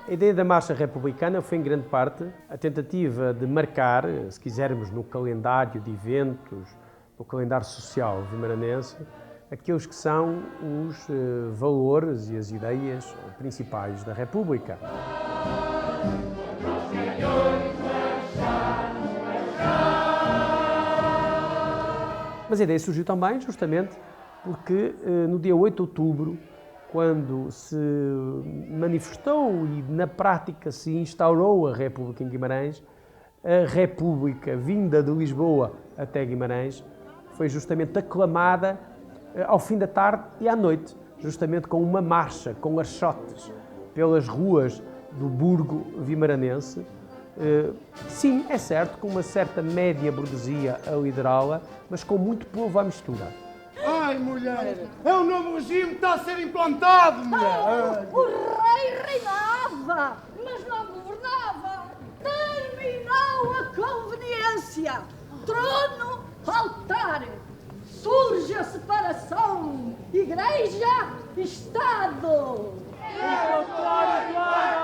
A ideia da Marcha Republicana foi, em grande parte, a tentativa de marcar, se quisermos, no calendário de eventos, no calendário social vimaranense, aqueles que são os valores e as ideias principais da República. Mas a ideia surgiu também, justamente, porque no dia 8 de outubro, quando se manifestou e na prática se instaurou a República em Guimarães, a República vinda de Lisboa até Guimarães foi justamente aclamada ao fim da tarde e à noite, justamente com uma marcha, com archotes, pelas ruas do burgo vimaranense. Sim, é certo, com uma certa média burguesia a liderá-la, mas com muito povo à mistura. Ai, mulher, é um novo regime que está a ser implantado, mulher. O rei reinava, mas não governava. Terminou a conveniência. Trono, altar. Surge a separação. Igreja, Estado. Queremos o Eduardo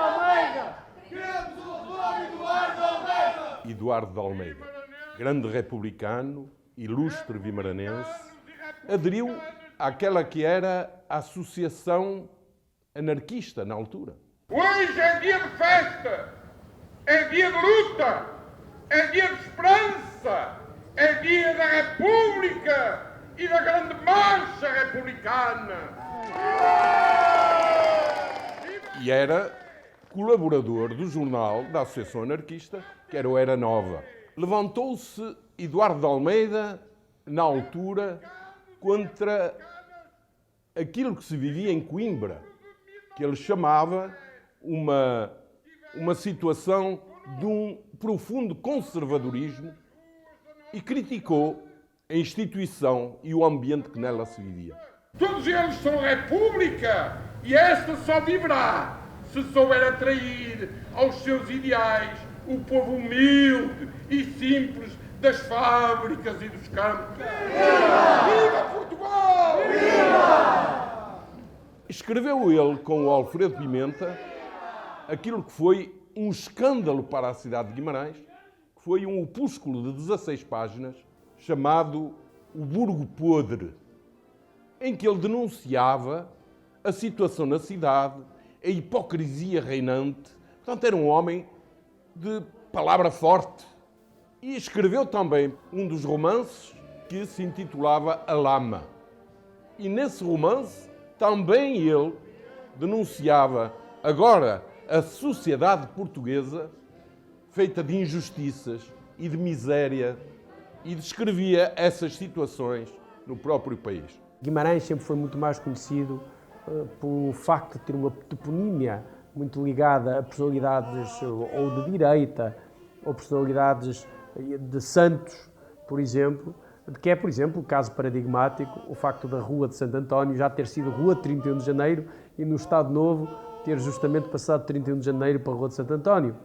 Almeida! Queremos o Eduardo Almeida! Eduardo de Almeida, grande republicano, ilustre vimaranense, aderiu àquela que era a Associação Anarquista na altura. Hoje é dia de festa, é dia de luta, é dia de esperança, é dia da República e da grande marcha republicana. E era colaborador do jornal da Associação Anarquista, que era o Era Nova. Levantou-se Eduardo de Almeida, na altura, contra aquilo que se vivia em Coimbra, que ele chamava uma situação de um profundo conservadorismo, e criticou a instituição e o ambiente que nela se vivia. Todos eles são República e esta só viverá se souber atrair aos seus ideais o povo humilde e simples das fábricas e dos campos. Viva Portugal! Viva! Escreveu ele com o Alfredo Pimenta aquilo que foi um escândalo para a cidade de Guimarães, que foi um opúsculo de 16 páginas chamado O Burgo Podre, em que ele denunciava a situação na cidade, a hipocrisia reinante. Portanto, era um homem de palavra forte. E escreveu também um dos romances que se intitulava A Lama. E nesse romance também ele denunciava agora a sociedade portuguesa feita de injustiças e de miséria e descrevia essas situações no próprio país. Guimarães sempre foi muito mais conhecido pelo facto de ter uma toponímia muito ligada a personalidades ou de direita ou personalidades de santos, por exemplo, que é, por exemplo, o caso paradigmático, o facto da Rua de Santo António já ter sido Rua de 31 de Janeiro e no Estado Novo ter justamente passado de 31 de Janeiro para a Rua de Santo António.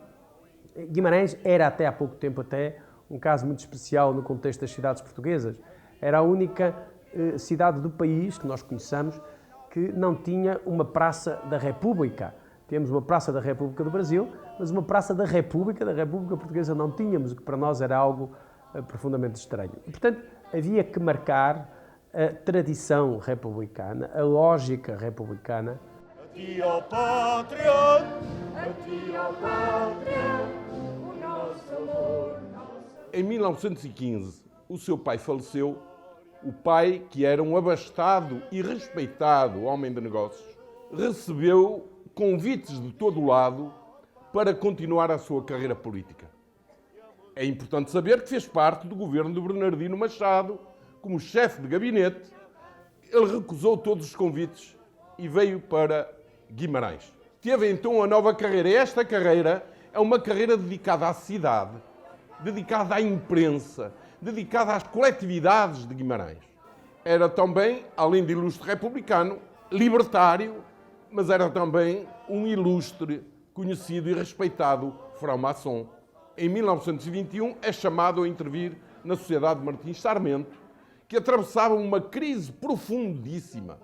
Guimarães era até há pouco tempo um caso muito especial no contexto das cidades portuguesas. Era a única cidade do país que nós conheçamos que não tinha uma Praça da República. Temos uma Praça da República do Brasil, mas uma Praça da República Portuguesa não tínhamos, o que para nós era algo profundamente estranho. E, portanto, havia que marcar a tradição republicana, a lógica republicana. A ti, ó pátria, a ti, ó pátria, o nosso amor. Em 1915, o seu pai faleceu, o pai, que era um abastado e respeitado homem de negócios, recebeu convites de todo o lado para continuar a sua carreira política. É importante saber que fez parte do governo de Bernardino Machado como chefe de gabinete. Ele recusou todos os convites e veio para Guimarães. Teve então uma nova carreira. Esta carreira é uma carreira dedicada à cidade, dedicada à imprensa, dedicada às coletividades de Guimarães. Era também, além de ilustre republicano, libertário, mas era também um ilustre, conhecido e respeitado frão-maçom. Em 1921 é chamado a intervir na Sociedade de Martins Sarmento, que atravessava uma crise profundíssima,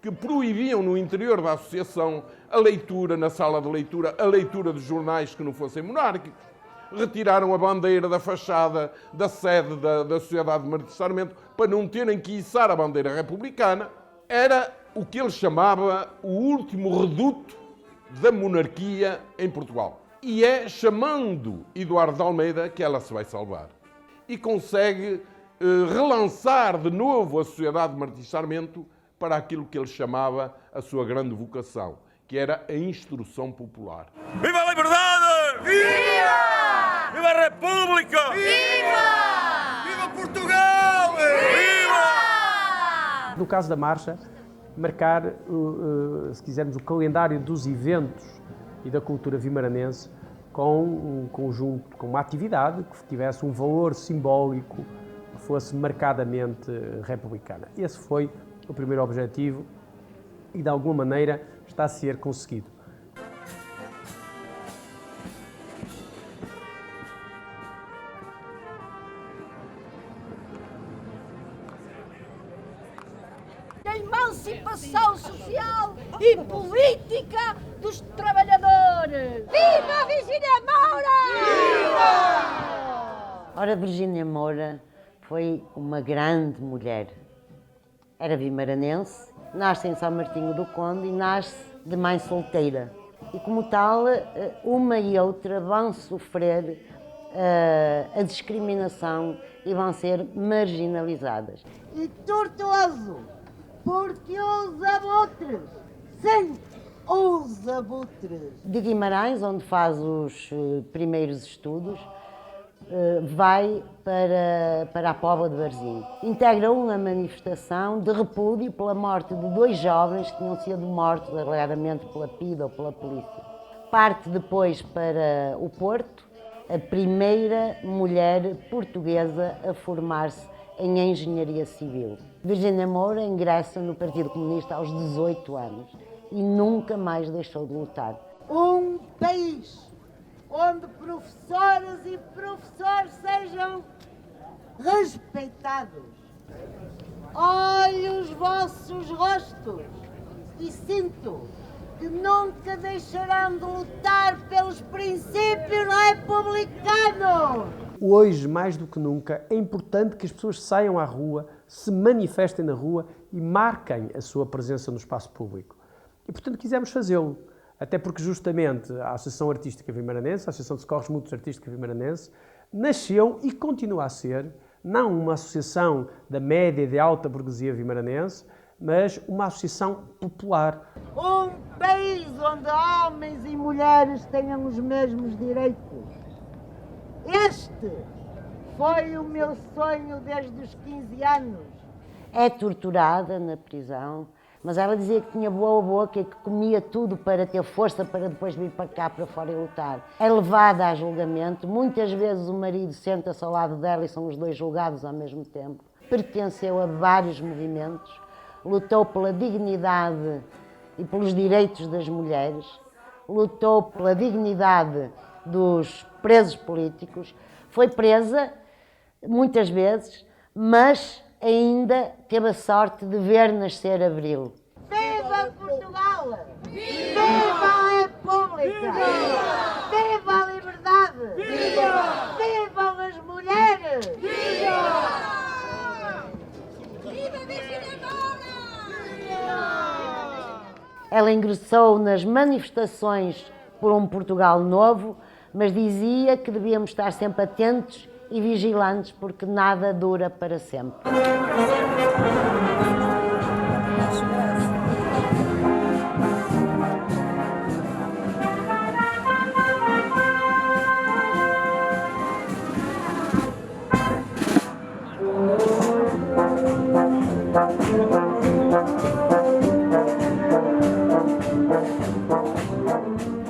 que proibiam no interior da associação a leitura na sala de leitura, a leitura de jornais que não fossem monárquicos. Retiraram a bandeira da fachada da sede da Sociedade de Martins Sarmento para não terem que içar a bandeira republicana. Era o que ele chamava o último reduto da monarquia em Portugal. E é chamando Eduardo de Almeida que ela se vai salvar. E consegue relançar de novo a Sociedade de Martins Sarmento para aquilo que ele chamava a sua grande vocação, que era a instrução popular. Viva a liberdade! Viva! Viva a República! Viva! Viva Portugal! Viva! No caso da marcha, marcar, se quisermos, o calendário dos eventos e da cultura vimaranense com um conjunto, com uma atividade que tivesse um valor simbólico, que fosse marcadamente republicana. Esse foi o primeiro objetivo e, de alguma maneira, está a ser conseguido. A emancipação social e política dos trabalhadores. Viva Virgínia Moura! Viva! Ora, Virgínia Moura foi uma grande mulher. Era vimaranense, nasce em São Martinho do Conde e nasce de mãe solteira. E como tal, uma e outra vão sofrer a discriminação e vão ser marginalizadas. E tortuoso, porque os abutres, sim, os abutres. De Guimarães, onde faz os primeiros estudos, vai para a Póvoa de Varzim. Integra uma manifestação de repúdio pela morte de 2 jovens que tinham sido mortos, alegadamente pela PIDE ou pela polícia. Parte depois para o Porto, a primeira mulher portuguesa a formar-se em engenharia civil. Virgínia Moura ingressa no Partido Comunista aos 18 anos e nunca mais deixou de lutar. Um país onde professoras e professores sejam respeitados. Olhe os vossos rostos e sinto que nunca deixarão de lutar pelos princípios republicanos. Hoje, mais do que nunca, é importante que as pessoas saiam à rua, se manifestem na rua e marquem a sua presença no espaço público. E, portanto, quisemos fazê-lo. Até porque, justamente, a Associação Artística Vimaranense, a Associação de Socorros Mútuos Artística Vimaranense, nasceu e continua a ser, não uma associação da média e de alta burguesia vimaranense, mas uma associação popular. Um país onde homens e mulheres tenham os mesmos direitos. Este foi o meu sonho desde os 15 anos. É torturada na prisão, mas ela dizia que tinha boa boca e que comia tudo para ter força para depois vir para cá, para fora e lutar. É levada a julgamento, muitas vezes o marido senta-se ao lado dela e são os 2 julgados ao mesmo tempo. Pertenceu a vários movimentos, lutou pela dignidade e pelos direitos das mulheres, lutou pela dignidade dos presos políticos, foi presa muitas vezes, mas ainda teve a sorte de ver nascer Abril. Viva Portugal! Viva a República! Viva a liberdade! Vivam as mulheres! Viva Virgínia Moura! Ela ingressou nas manifestações por um Portugal novo, mas dizia que devíamos estar sempre atentos e vigilantes, porque nada dura para sempre.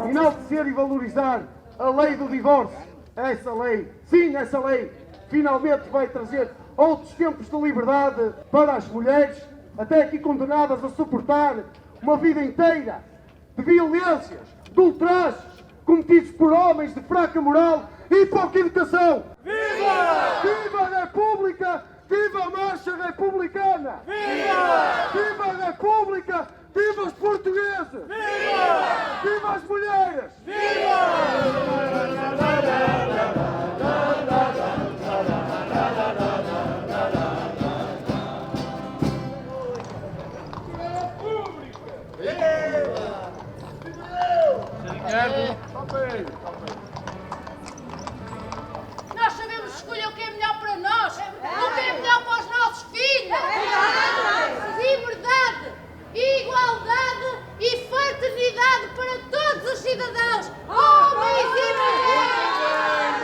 Enaltecer e valorizar a lei do divórcio, essa lei, sim, essa lei, finalmente vai trazer outros tempos de liberdade para as mulheres, até aqui condenadas a suportar uma vida inteira de violências, de ultrajes, cometidos por homens de fraca moral e pouca educação. Viva! Viva a República! Viva a Marcha Republicana! Viva! Viva a República! Viva os portugueses! Viva! Viva as mulheres! Nós sabemos escolher o que é melhor para nós, o que é melhor para os nossos filhos. Liberdade, igualdade e fraternidade para todos os cidadãos, homens e mulheres.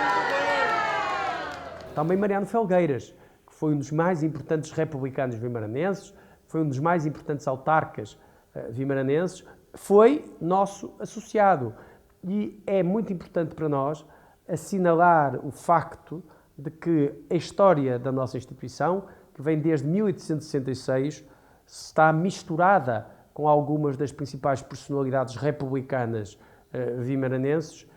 Também Mariano Felgueiras, que foi um dos mais importantes republicanos vimaranenses, foi um dos mais importantes autarcas vimaranenses, foi nosso associado. E é muito importante para nós assinalar o facto de que a história da nossa instituição, que vem desde 1866, está misturada com algumas das principais personalidades republicanas vimaranenses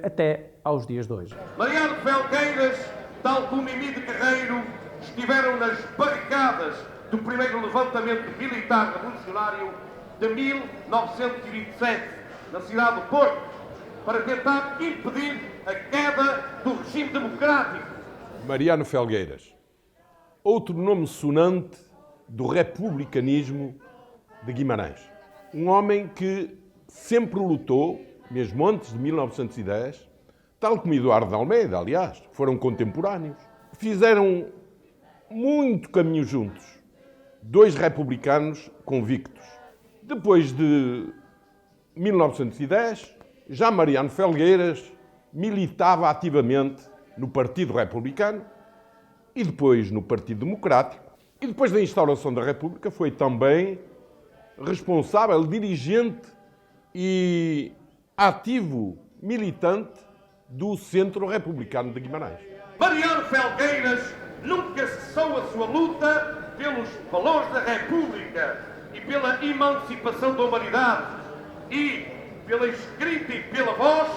até aos dias de hoje. Mariano Felgueiras, tal como Mimi de Carreiro, estiveram nas barricadas do primeiro levantamento militar revolucionário de 1927, na cidade do Porto, para tentar impedir a queda do regime democrático. Mariano Felgueiras, outro nome sonante do republicanismo de Guimarães. Um homem que sempre lutou, mesmo antes de 1910, tal como Eduardo de Almeida, aliás, foram contemporâneos. Fizeram muito caminho juntos, dois republicanos convictos. Depois de 1910, já Mariano Felgueiras militava ativamente no Partido Republicano e depois no Partido Democrático. E depois da instauração da República foi também responsável, dirigente e ativo militante do Centro Republicano de Guimarães. Mariano Felgueiras nunca cessou a sua luta pelos valores da República e pela emancipação da humanidade e, pela escrita e pela voz,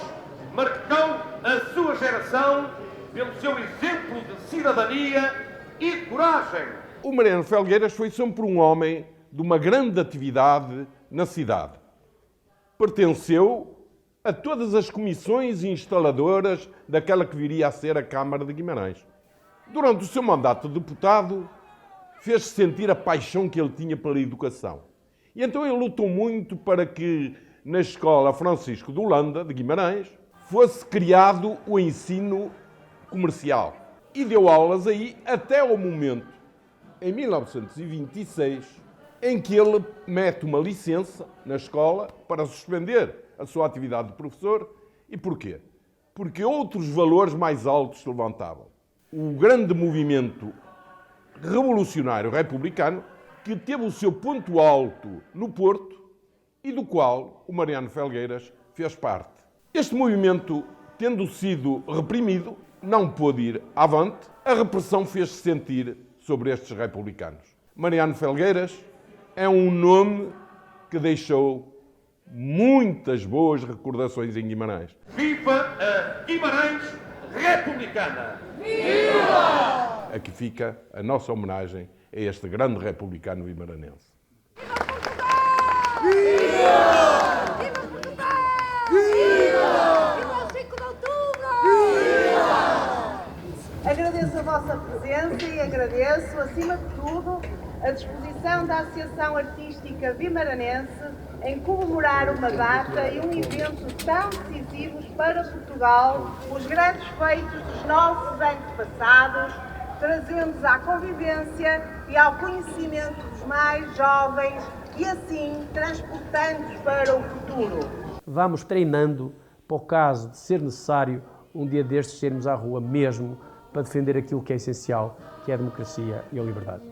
marcou a sua geração pelo seu exemplo de cidadania e de coragem. O Mariano Felgueiras foi sempre um homem de uma grande atividade na cidade. Pertenceu a todas as comissões instaladoras daquela que viria a ser a Câmara de Guimarães. Durante o seu mandato de deputado, fez-se sentir a paixão que ele tinha pela educação. E então ele lutou muito para que na Escola Francisco de Holanda, de Guimarães, fosse criado o ensino comercial. E deu aulas aí até ao momento, em 1926, em que ele mete uma licença na escola para suspender a sua atividade de professor. E porquê? Porque outros valores mais altos se levantavam. O grande movimento revolucionário republicano, que teve o seu ponto alto no Porto e do qual o Mariano Felgueiras fez parte. Este movimento, tendo sido reprimido, não pôde ir avante. A repressão fez-se sentir sobre estes republicanos. Mariano Felgueiras é um nome que deixou muitas boas recordações em Guimarães. Viva a Guimarães Republicana! Viva! Aqui fica a nossa homenagem a este grande republicano vimaranense. Viva! Viva Portugal! Viva! Viva o 5 de outubro! Viva! Agradeço a vossa presença e agradeço, acima de tudo, a disposição da Associação Artística Vimaranense em comemorar uma data e um evento tão decisivos para Portugal, os grandes feitos dos nossos antepassados, trazendo-os à convivência e ao conhecimento dos mais jovens e assim transportando-os para o futuro. Vamos treinando para o caso de ser necessário um dia destes sermos à rua mesmo para defender aquilo que é essencial, que é a democracia e a liberdade.